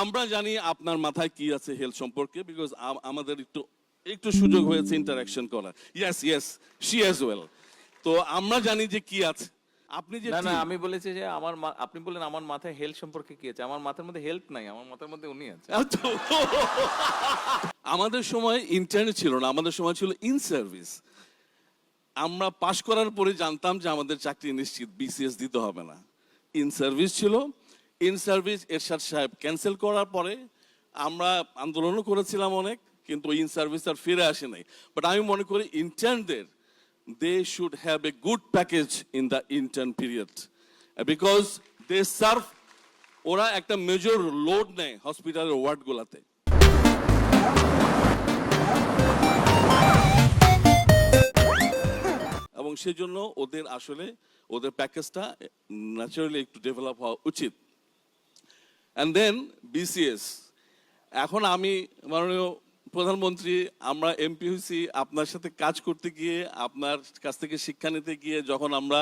আমরা জানি আপনার মাথায় কি আছে হেলথ সম্পর্কে, বিকজ আমাদের একটু সুযোগ হয়েছে ইন্টারাকশন করা। Yes yes, she as well. তো আমরা জানি যে কি আছে। আপনি যে না আমি বলেছি যে আপনি বললেন আমার মাথায় হেলথ সম্পর্কে কি আছে, আমার মাথার মধ্যে হেলথ নাই, আমার মাথার মধ্যে উনি আছে। আমাদের সময় ইন্টারনেট ছিল না, আমাদের সময় ছিল ইন সার্ভিস। আমরা পাশ করার পরে জানতাম যে আমাদের চাকরি নিশ্চিত, বিসিএস দিতে হবে না। ইন সার্ভিস ছিল। ইন সার্ভিস এরশাদ সাহেব ক্যান্সেল করার পরে আমরা আন্দোলনও করেছিলাম অনেক, কিন্তু ইন সার্ভিস আর ফিরে আসে নাই। বাট আমি মনে করি ইন্টার্নদের they should have a good package in the intern period because they serve, ওরা একটা মেজর লোড নেয় হসপিটালের ওয়ার্ডগুলোতে। এবং সেজন্য ওদের আসলে ওদের প্যাকেজটা ন্যাচারালি একটু ডেভেলপ হওয়া উচিত। অ্যান্ড দেন বিসিএস, এখন আমি মাননীয় প্রধানমন্ত্রী, আমরা এমপি হয়েছি আপনার সাথে কাজ করতে গিয়ে, আপনার কাছ থেকে শিক্ষা নিতে গিয়ে, যখন আমরা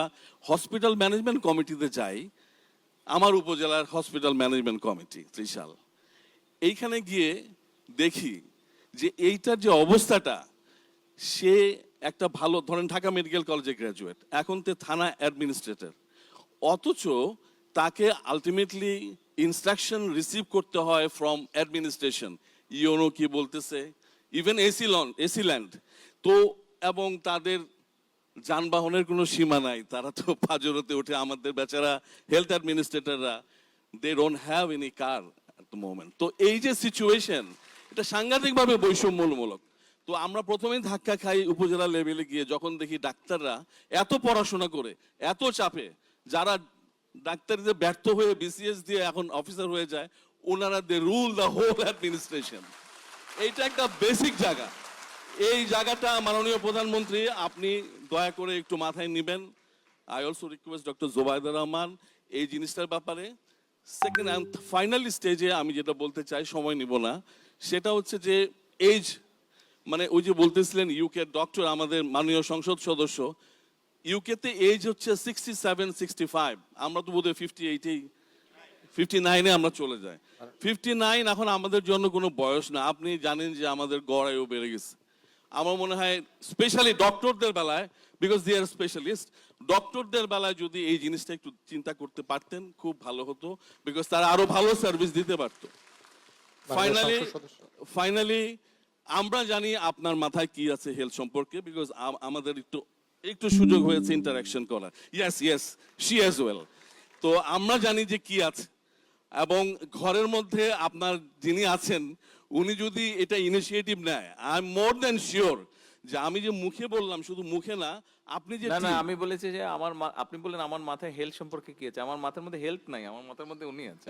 হসপিটাল ম্যানেজমেন্ট কমিটিতে যাই, আমার উপজেলার হসপিটাল ম্যানেজমেন্ট কমিটি ত্রিশাল, এইখানে গিয়ে দেখি যে এইটার যে অবস্থাটা, সে একটা ভালো, ধরেন ঢাকা মেডিকেল কলেজে গ্র্যাজুয়েট, এখন তো থানা অ্যাডমিনিস্ট্রেটর, অথচ তাকে আলটিমেটলি ইনস্ট্রাকশন রিসিভ করতে হয় ফ্রম অ্যাডমিনিস্ট্রেশন, ইউনো কি বলতেছে, ইভেন এসি ল্যান্ড তো, এবং তাদের যানবাহনের কোনো সীমা নাই, তারা তো ফাজরতে ওঠে। আমাদের বেচারা হেলথ অ্যাডমিনিস্ট্রেটররা, they don't have any car at the moment. তো এই যে সিচুয়েশন, এটা সাংঘাতিকভাবে বৈষম্যমূলক। তো আমরা প্রথমেই ধাক্কা খাই উপজেলা লেভেলে গিয়ে, যখন দেখি ডাক্তাররা এত পড়াশোনা করে, এত চাপে, যারা ডাক্তারিতে ব্যর্থ হয়ে বিসিএস দিয়ে এখন অফিসার হয়ে যায়, ওনারা দে রুল দ্য হোল অ্যাডমিনিস্ট্রেশন। এইটা একটা বেসিক জায়গা। এই জায়গাটা মাননীয় প্রধানমন্ত্রী আপনি দয়া করে একটু মাথায় নেবেন। I also request doctor Jobaidur Rahman এই জিনিসটার ব্যাপারে। সেকেন্ড অ্যান্ড ফাইনালি স্টেজে আমি যেটা বলতে চাই, সময় নিব না, সেটা হচ্ছে যে এজ, মানে ওই যে বলতেছিলেন ইউকে ডক্টর, আমাদের মাননীয় সংসদ সদস্য, ইউকেতে এজ হচ্ছে 67, 65, আমরা তো বোধহয় 58, 59-এ আমরা চলে যাই। 59 এখন আমাদের জন্য কোনো বয়স না। আপনি জানেন যে আমাদের গড় আয়ু বেড়ে গেছে। আমার মনে হয় স্পেশালি ডক্টরদের বেলায়, বিকজ দে আর স্পেশালিস্ট, ডক্টরদের বেলায় যদি এই জিনিসটা একটু চিন্তা করতে পারতেন খুব ভালো হতো, বিকজ তারা আরো ভালো সার্ভিস দিতে পারতো। ফাইনালি আমরা জানি আপনার মাথায় কি আছে হেলথ সম্পর্কে, বিকজ আমাদের একটু সুযোগ হয়েছে ইন্টারাকশন করা। Yes yes, she as well. তো আমরা জানি যে কি আছে, এবং ঘরের মধ্যে আপনার যিনি আছেন, উনি যদি এটা ইনিশিয়েটিভ নেয়, I am more than sure যে আমি যে মুখে বললাম, শুধু মুখে না, আপনি যে আমি বলেছি যে আপনি বললেন আমার মাথায় হেলথ সম্পর্কে কি আছে, আমার মাথার মধ্যে হেলথ নাই, আমার মাথার মধ্যে উনি আছে।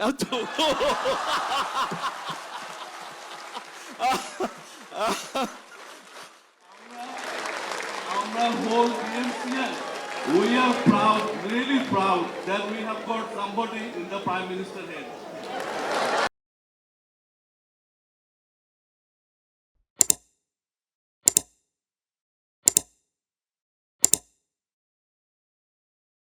আমরা whole BMCN, we are proud, really proud that we have got somebody in the Prime Minister's head.